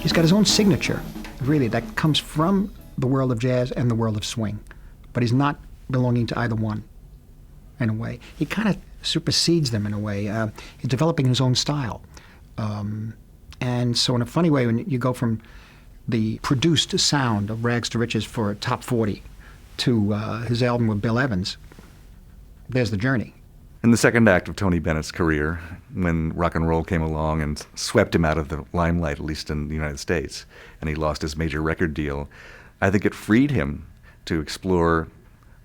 He's got his own signature, really, that comes from the world of jazz and the world of swing. But he's not belonging to either one, in a way. He kind of supersedes them in a way. He's developing his own style. And so in a funny way, when you go from the produced sound of Rags to Riches for Top 40 to his album with Bill Evans, there's the journey. In the second act of Tony Bennett's career, when rock and roll came along and swept him out of the limelight, at least in the United States, and he lost his major record deal, I think it freed him to explore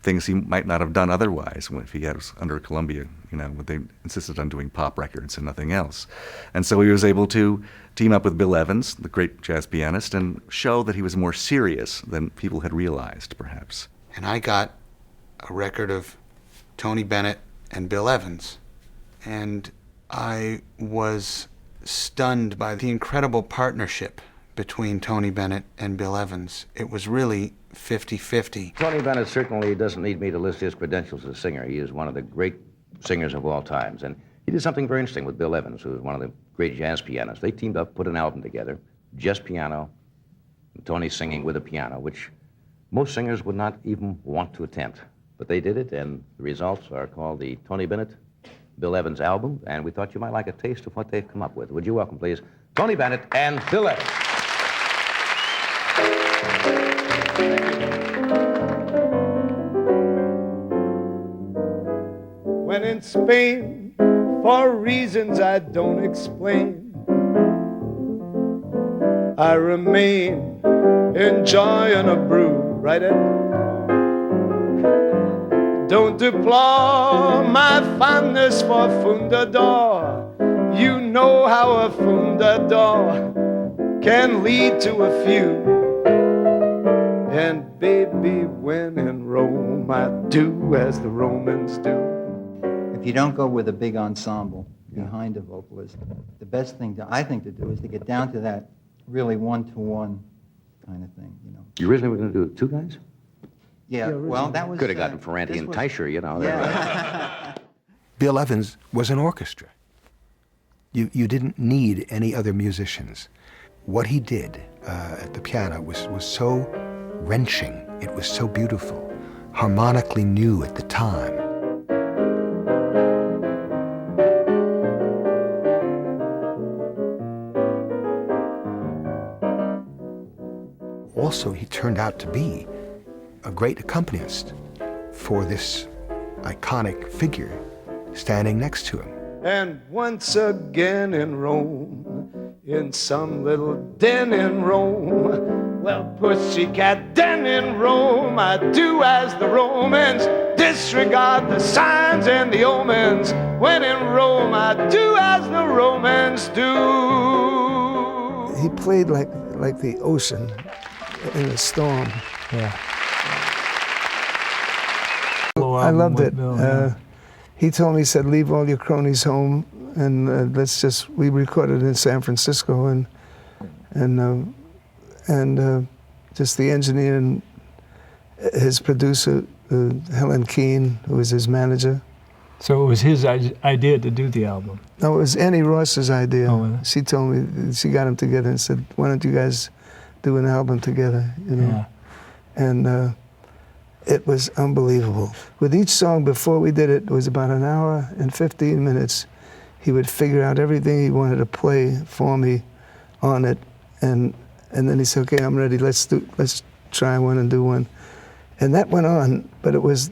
things he might not have done otherwise if he was under Columbia, when they insisted on doing pop records and nothing else. And so he was able to team up with Bill Evans, the great jazz pianist, and show that he was more serious than people had realized, perhaps. And I got a record of Tony Bennett and Bill Evans, and I was stunned by the incredible partnership between Tony Bennett and Bill Evans. It was really 50-50. Tony Bennett certainly doesn't need me to list his credentials as a singer. He is one of the great singers of all times, and he did something very interesting with Bill Evans, who is one of the great jazz pianists. They teamed up, put an album together, just piano, and Tony singing with a piano, which most singers would not even want to attempt. But they did it, and the results are called the Tony Bennett, Bill Evans album, and we thought you might like a taste of what they've come up with. Would you welcome, please, Tony Bennett and Bill Evans. When in Spain, for reasons I don't explain, I remain enjoying a brew, right, Ed? Don't deplore my fondness for Fundador. You know how a Fundador can lead to a feud. And baby, when in Rome, I do as the Romans do. If you don't go with a big ensemble behind a vocalist, the best thing I think to do is to get down to that really one-to-one kind of thing, You originally were going to do it two guys? Yeah, well, that was... Could have gotten Ferranti and Teicher, Yeah. Bill Evans was an orchestra. You didn't need any other musicians. What he did at the piano was so wrenching. It was so beautiful, harmonically new at the time. Also, he turned out to be a great accompanist for this iconic figure standing next to him. And once again in Rome, in some little den in Rome, well, pussycat den in Rome, I do as the Romans, disregard the signs and the omens. When in Rome, I do as the Romans do. He played like the ocean in a storm. Yeah. I loved it. He told me, he said, leave all your cronies home, and we recorded in San Francisco, and just the engineer and his producer, Helen Keane, who was his manager. So it was his idea to do the album? No, it was Annie Ross's idea. Oh, really? She told me, she got him together and said, why don't you guys do an album together, Yeah. And it was unbelievable. With each song, before we did it was about an hour and 15 minutes. He would figure out everything he wanted to play for me on it, and then he said, okay, I'm ready, let's try one and do one. And that went on, but it was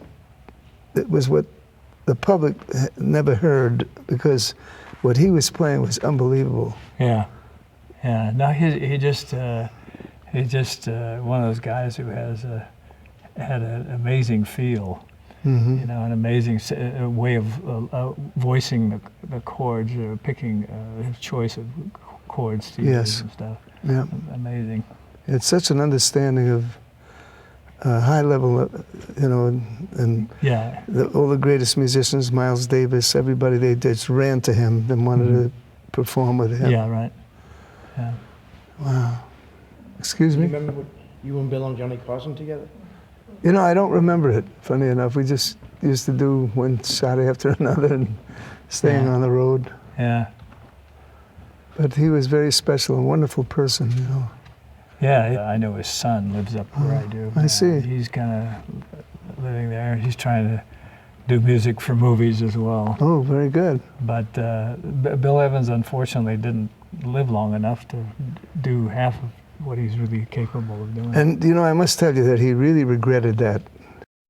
what the public never heard, because what he was playing was unbelievable. Yeah. No, he just one of those guys who had an amazing feel, Mm-hmm. an amazing way of voicing the chords, or picking his choice of chords to use and stuff. Yeah. Amazing. It's such an understanding of high level, and Yeah. all the greatest musicians, Miles Davis, everybody, they just ran to him and wanted to perform with him. Yeah, right. Yeah. Wow. Excuse me? You remember you and Bill and Johnny Carson together? I don't remember it, funny enough. We just used to do one shot after another and staying on the road. Yeah. But he was very special, a wonderful person, you know. Yeah, I know his son lives up where I do. I see. He's kind of living there. He's trying to do music for movies as well. Oh, very good. But Bill Evans, unfortunately, didn't live long enough to do half of what he's really capable of doing. And, you know, I must tell you that he really regretted that